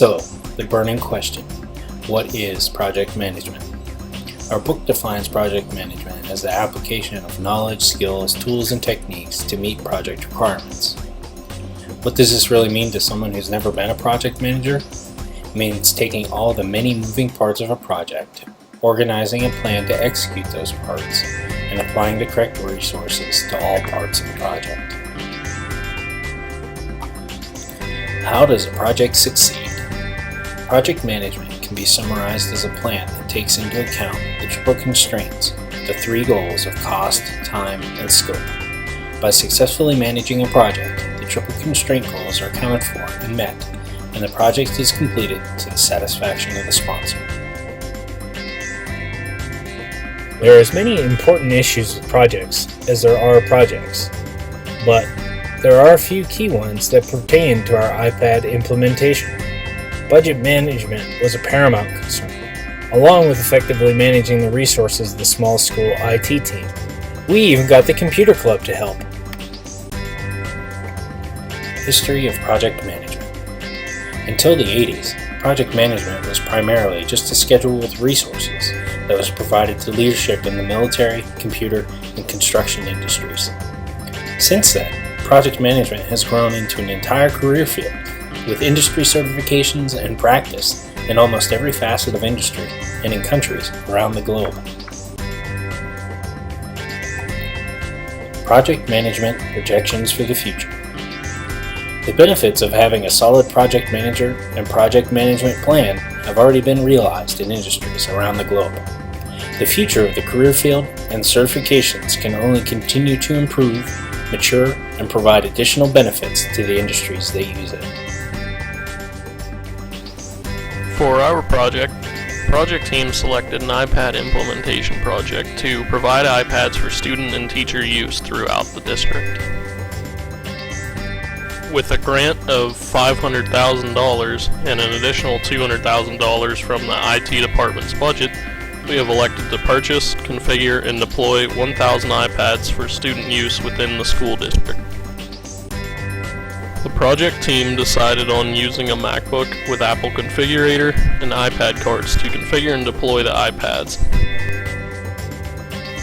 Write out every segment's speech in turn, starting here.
So, the burning question, what is project management? Our book defines project management as the application of knowledge, skills, tools, and techniques to meet project requirements. What does this really mean to someone who's never been a project manager? It means taking all the many moving parts of a project, organizing a plan to execute those parts, and applying the correct resources to all parts of the project. How does a project succeed? Project management can be summarized as a plan that takes into account the triple constraints, the three goals of cost, time, and scope. By successfully managing a project, the triple constraint goals are accounted for and met, and the project is completed to the satisfaction of the sponsor. There are as many important issues with projects as there are projects, but there are a few key ones that pertain to our iPad implementation. Budget management was a paramount concern, along with effectively managing the resources of the small school IT team. We even got the computer club to help. History of project management. Until the 80s, project management was primarily just a schedule with resources that was provided to leadership in the military, computer, and construction industries. Since then, project management has grown into an entire career field, with industry certifications and practice in almost every facet of industry and in countries around the globe. Project management projections for the future. The benefits of having a solid project manager and project management plan have already been realized in industries around the globe. The future of the career field and certifications can only continue to improve, mature, and provide additional benefits to the industries that use it. For our project team selected an iPad implementation project to provide iPads for student and teacher use throughout the district. With a grant of $500,000 and an additional $200,000 from the IT department's budget, we have elected to purchase, configure, and deploy 1,000 iPads for student use within the school district. The project team decided on using a MacBook with Apple Configurator and iPad carts to configure and deploy the iPads.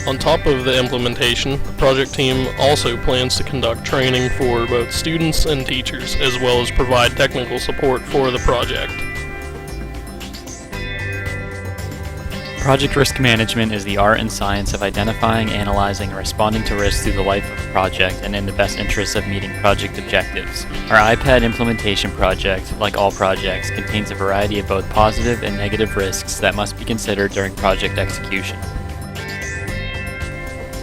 On top of the implementation, the project team also plans to conduct training for both students and teachers, as well as provide technical support for the project. Project risk management is the art and science of identifying, analyzing, and responding to risks through the life of a project and in the best interests of meeting project objectives. Our iPad implementation project, like all projects, contains a variety of both positive and negative risks that must be considered during project execution.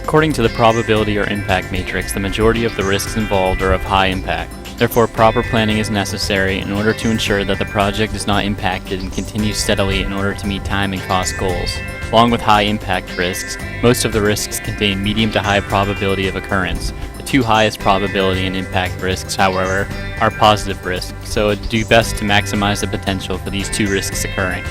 According to the probability or impact matrix, the majority of the risks involved are of high impact. Therefore, proper planning is necessary in order to ensure that the project is not impacted and continues steadily in order to meet time and cost goals. Along with high impact risks, most of the risks contain medium to high probability of occurrence. The two highest probability and impact risks, however, are positive risks, so it would do best to maximize the potential for these two risks occurring.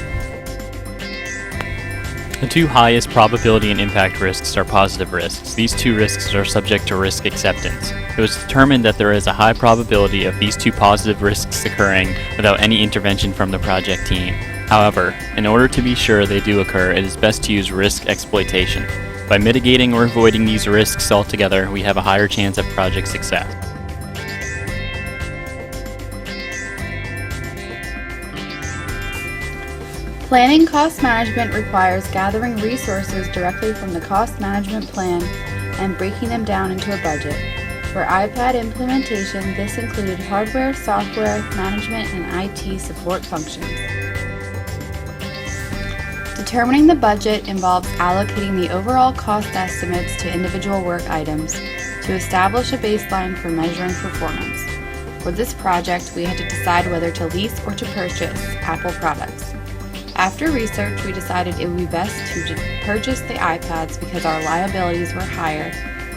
The two highest probability and impact risks are positive risks. These two risks are subject to risk acceptance. It was determined that there is a high probability of these two positive risks occurring without any intervention from the project team. However, in order to be sure they do occur, it is best to use risk exploitation. By mitigating or avoiding these risks altogether, we have a higher chance of project success. Planning cost management requires gathering resources directly from the cost management plan and breaking them down into a budget. For iPad implementation, this included hardware, software, management, and IT support functions. Determining the budget involves allocating the overall cost estimates to individual work items to establish a baseline for measuring performance. For this project, we had to decide whether to lease or to purchase Apple products. After research, we decided it would be best to purchase the iPads because our liabilities were higher,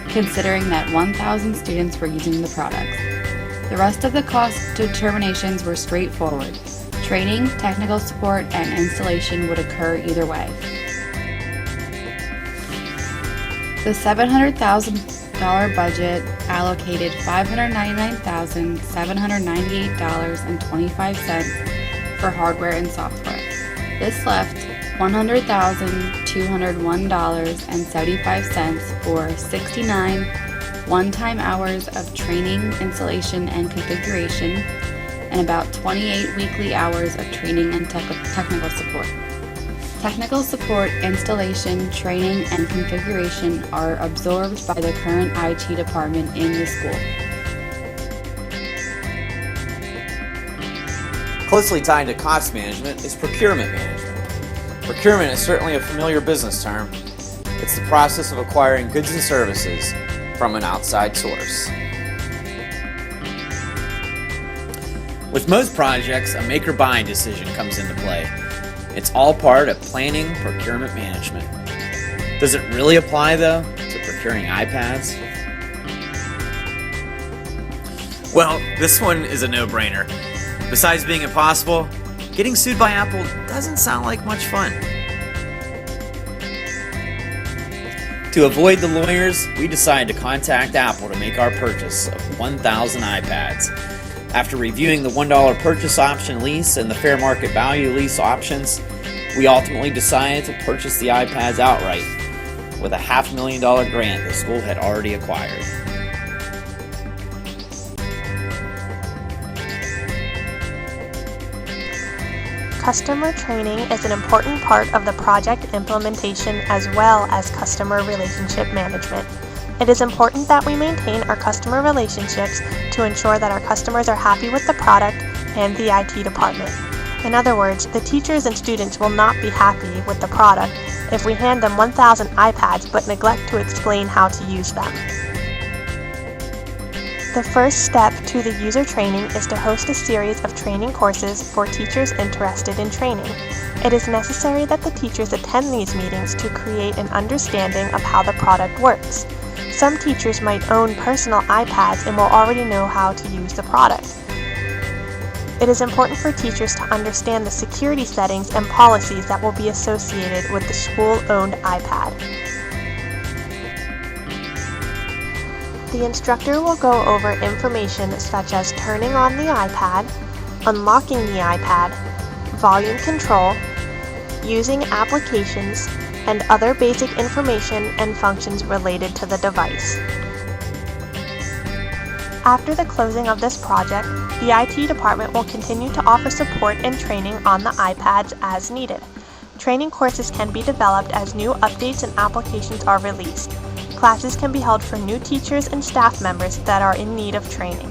considering that 1,000 students were using the products. The rest of the cost determinations were straightforward. Training, technical support, and installation would occur either way. The $700,000 budget allocated $599,798.25 for hardware and software. This left $100,201.75 for 69 one-time hours of training, installation, and configuration, and about 28 weekly hours of training and technical support. Technical support, installation, training, and configuration are absorbed by the current IT department in the school. Closely tied to cost management is procurement management. Procurement is certainly a familiar business term. It's the process of acquiring goods and services from an outside source. With most projects, a make or buy decision comes into play. It's all part of planning procurement management. Does it really apply, though, to procuring iPads? Well, this one is a no-brainer. Besides being impossible, getting sued by Apple doesn't sound like much fun. To avoid the lawyers, we decided to contact Apple to make our purchase of 1,000 iPads. After reviewing the $1 purchase option lease and the fair market value lease options, we ultimately decided to purchase the iPads outright with a $500,000 grant the school had already acquired. Customer training is an important part of the project implementation as well as customer relationship management. It is important that we maintain our customer relationships to ensure that our customers are happy with the product and the IT department. In other words, the teachers and students will not be happy with the product if we hand them 1,000 iPads but neglect to explain how to use them. The first step to the user training is to host a series of training courses for teachers interested in training. It is necessary that the teachers attend these meetings to create an understanding of how the product works. Some teachers might own personal iPads and will already know how to use the product. It is important for teachers to understand the security settings and policies that will be associated with the school-owned iPad. The instructor will go over information such as turning on the iPad, unlocking the iPad, volume control, using applications, and other basic information and functions related to the device. After the closing of this project, the IT department will continue to offer support and training on the iPads as needed. Training courses can be developed as new updates and applications are released. Classes can be held for new teachers and staff members that are in need of training.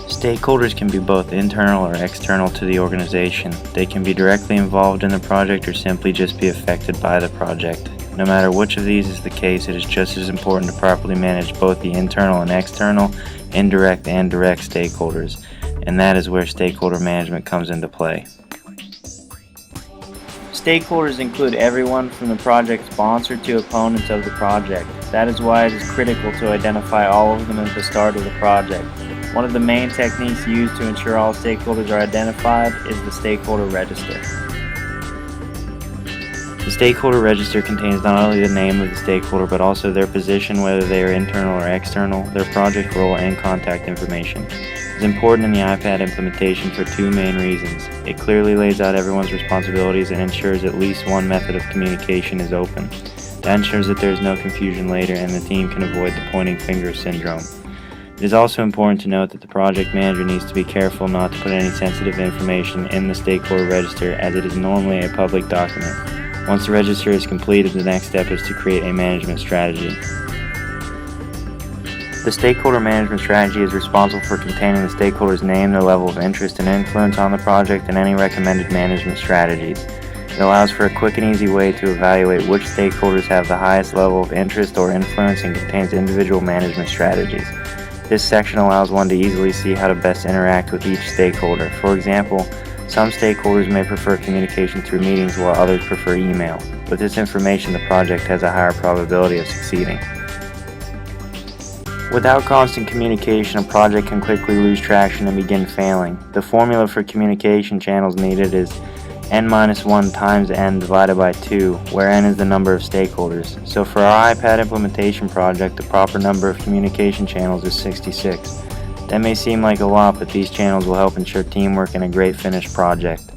Stakeholders can be both internal or external to the organization. They can be directly involved in the project or simply just be affected by the project. No matter which of these is the case, it is just as important to properly manage both the internal and external, indirect and direct stakeholders, and that is where stakeholder management comes into play. Stakeholders include everyone from the project sponsor to opponents of the project. That is why it is critical to identify all of them at the start of the project. One of the main techniques used to ensure all stakeholders are identified is the stakeholder register. The stakeholder register contains not only the name of the stakeholder but also their position, whether they are internal or external, their project role, and contact information. It is important in the iPad implementation for two main reasons. It clearly lays out everyone's responsibilities and ensures at least one method of communication is open. That ensures that there is no confusion later and the team can avoid the pointing finger syndrome. It is also important to note that the project manager needs to be careful not to put any sensitive information in the stakeholder register, as it is normally a public document. Once the register is completed, the next step is to create a management strategy. The stakeholder management strategy is responsible for containing the stakeholder's name, their level of interest and influence on the project, and any recommended management strategies. It allows for a quick and easy way to evaluate which stakeholders have the highest level of interest or influence and contains individual management strategies. This section allows one to easily see how to best interact with each stakeholder. For example, some stakeholders may prefer communication through meetings while others prefer email. With this information, the project has a higher probability of succeeding. Without constant communication, a project can quickly lose traction and begin failing. The formula for communication channels needed is n-1 times n divided by 2, where n is the number of stakeholders. So for our iPad implementation project, the proper number of communication channels is 66. That may seem like a lot, but these channels will help ensure teamwork and a great finished project.